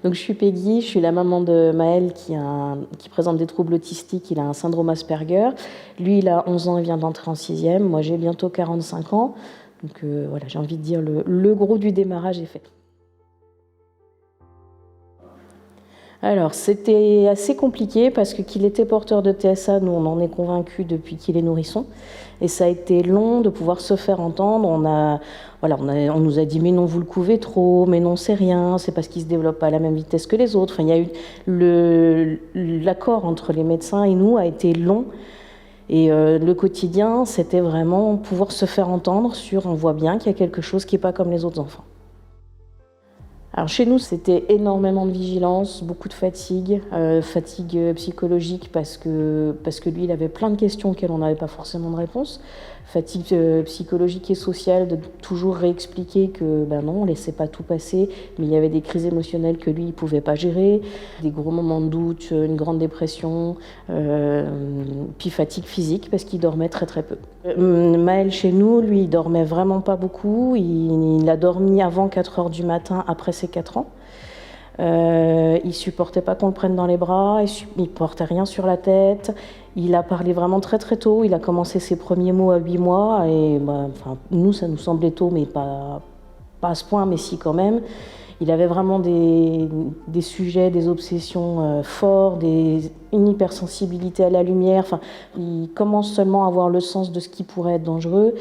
Donc je suis Peggy, je suis la maman de Maël qui présente des troubles autistiques, il a un syndrome Asperger. Lui, il a 11 ans, il vient d'entrer en 6e, moi j'ai bientôt 45 ans. Donc voilà, j'ai envie de dire le gros du démarrage est fait. Alors, c'était assez compliqué parce que qu'il était porteur de TSA, nous on en est convaincus depuis qu'il est nourrisson. Et ça a été long de pouvoir se faire entendre. On nous a dit mais non, vous le couvez trop, mais non, c'est rien, c'est parce qu'il ne se développe pas à la même vitesse que les autres. Enfin, il y a eu l'accord entre les médecins et nous a été long. Et le quotidien, c'était vraiment pouvoir se faire entendre sur on voit bien qu'il y a quelque chose qui n'est pas comme les autres enfants. Alors chez nous, c'était énormément de vigilance, beaucoup de fatigue, fatigue psychologique parce que lui, il avait plein de questions auxquelles on n'avait pas forcément de réponse. Fatigue psychologique et sociale, de toujours réexpliquer que ben non, on ne laissait pas tout passer, mais il y avait des crises émotionnelles que lui, il ne pouvait pas gérer, des gros moments de doute, une grande dépression, puis fatigue physique parce qu'il dormait très très peu. Maël, chez nous, lui, il dormait vraiment pas beaucoup. Il a dormi avant 4 heures du matin, après ses 4 ans. Il supportait pas qu'on le prenne dans les bras, il portait rien sur la tête. Il a parlé vraiment très très tôt. Il a commencé ses premiers mots à 8 mois. Et nous, ça nous semblait tôt, mais pas à ce point, mais si quand même. Il avait vraiment des sujets, des obsessions forts, une hypersensibilité à la lumière. Enfin, il commence seulement à avoir le sens de ce qui pourrait être dangereux.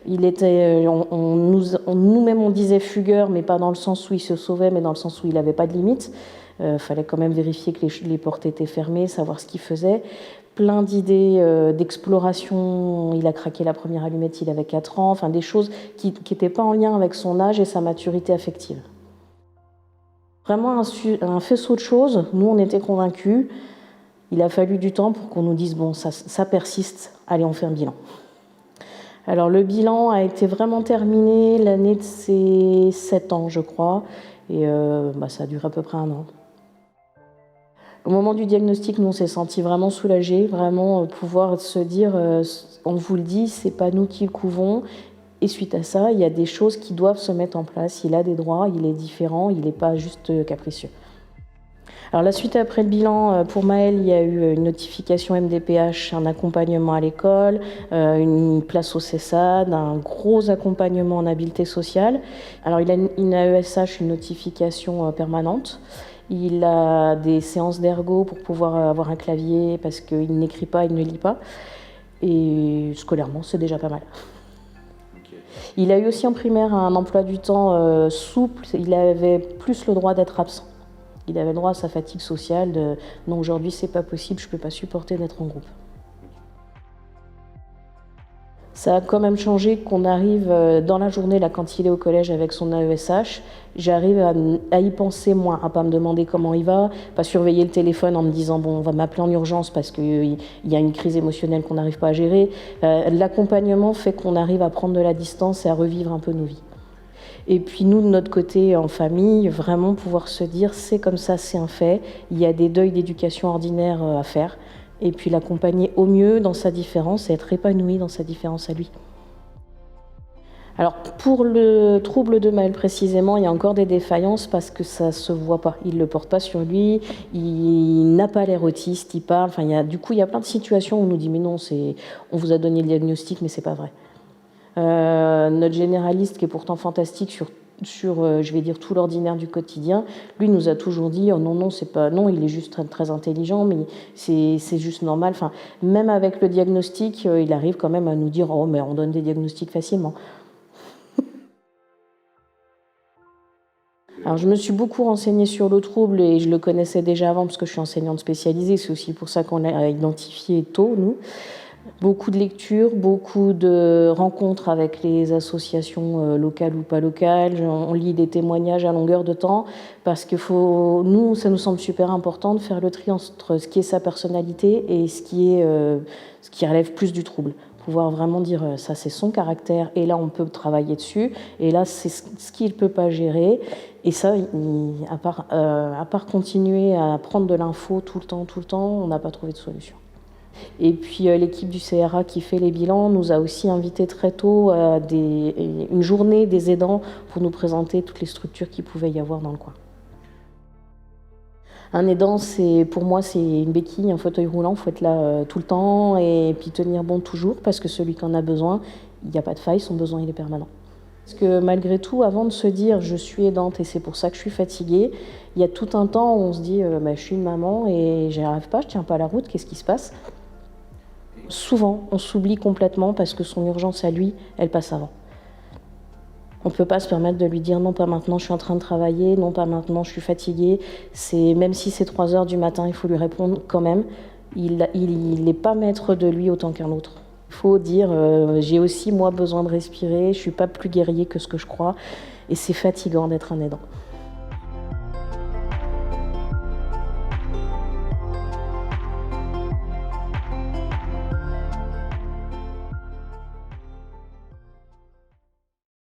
Il était, nous-mêmes on disait fugueur, mais pas dans le sens où il se sauvait, mais dans le sens où il n'avait pas de limite. Fallait quand même vérifier que les portes étaient fermées, savoir ce qu'il faisait. Plein d'idées d'exploration. Il a craqué la première allumette, il avait 4 ans. Enfin, des choses qui n'étaient pas en lien avec son âge et sa maturité affective. Vraiment un faisceau de choses. Nous, on était convaincus. Il a fallu du temps pour qu'on nous dise bon, ça persiste, allez, on fait un bilan. Alors, le bilan a été vraiment terminé l'année de ses 7 ans, je crois, et ça a duré à peu près 1 an. Au moment du diagnostic, nous, on s'est sentis vraiment soulagés, vraiment pouvoir se dire on vous le dit, c'est pas nous qui le couvons. Et suite à ça, il y a des choses qui doivent se mettre en place. Il a des droits, il est différent, il n'est pas juste capricieux. Alors la suite après le bilan, pour Maël, il y a eu une notification MDPH, un accompagnement à l'école, une place au CESAD, un gros accompagnement en habileté sociale. Alors il a une AESH, une notification permanente. Il a des séances d'ergo pour pouvoir avoir un clavier parce qu'il n'écrit pas, il ne lit pas. Et scolairement, c'est déjà pas mal. Il a eu aussi en primaire un emploi du temps souple, il avait plus le droit d'être absent. Il avait le droit à sa fatigue sociale, non aujourd'hui c'est pas possible, je peux pas supporter d'être en groupe. Ça a quand même changé qu'on arrive dans la journée, là, quand il est au collège avec son AESH, j'arrive à y penser moins, à pas me demander comment il va, pas surveiller le téléphone en me disant bon, on va m'appeler en urgence parce qu'il y a une crise émotionnelle qu'on n'arrive pas à gérer. L'accompagnement fait qu'on arrive à prendre de la distance et à revivre un peu nos vies. Et puis nous, de notre côté, en famille, vraiment pouvoir se dire c'est comme ça, c'est un fait, il y a des deuils d'éducation ordinaire à faire. Et puis l'accompagner au mieux dans sa différence et être épanoui dans sa différence à lui. Alors pour le trouble de Maël précisément, il y a encore des défaillances parce que ça se voit pas. Il le porte pas sur lui, il n'a pas l'air autiste, il parle. Enfin, il y a plein de situations où on nous dit mais non, on vous a donné le diagnostic, mais c'est pas vrai. Notre généraliste, qui est pourtant fantastique sur je vais dire tout l'ordinaire du quotidien, lui nous a toujours dit oh non, c'est pas, non, il est juste très, très intelligent, mais c'est juste normal. Enfin, même avec le diagnostic, il arrive quand même à nous dire oh mais on donne des diagnostics facilement. Alors je me suis beaucoup renseignée sur le trouble et je le connaissais déjà avant parce que je suis enseignante spécialisée, c'est aussi pour ça qu'on l'a identifié tôt, nous. Beaucoup de lectures, beaucoup de rencontres avec les associations locales ou pas locales. On lit des témoignages à longueur de temps parce que nous, ça nous semble super important de faire le tri entre ce qui est sa personnalité et ce qui relève plus du trouble. Pouvoir vraiment dire ça c'est son caractère et là on peut travailler dessus et là c'est ce qu'il ne peut pas gérer et ça à part continuer à prendre de l'info tout le temps, on n'a pas trouvé de solution. Et puis l'équipe du CRA qui fait les bilans nous a aussi invités très tôt à une journée des aidants pour nous présenter toutes les structures qu'il pouvait y avoir dans le coin. Un aidant, pour moi, c'est une béquille, un fauteuil roulant. Il faut être là tout le temps et puis tenir bon toujours, parce que celui qui en a besoin, il n'y a pas de faille, son besoin il est permanent. Parce que malgré tout, avant de se dire je suis aidante et c'est pour ça que je suis fatiguée, il y a tout un temps où on se dit je suis une maman et j'y arrive pas, je tiens pas la route, qu'est-ce qui se passe? Souvent, on s'oublie complètement parce que son urgence à lui, elle passe avant. On ne peut pas se permettre de lui dire non, pas maintenant, je suis en train de travailler, non, pas maintenant, je suis fatiguée. Même si c'est 3 heures du matin, il faut lui répondre quand même. Il n'est pas maître de lui autant qu'un autre. Il faut dire j'ai aussi moi besoin de respirer, je ne suis pas plus guerrier que ce que je crois et c'est fatigant d'être un aidant.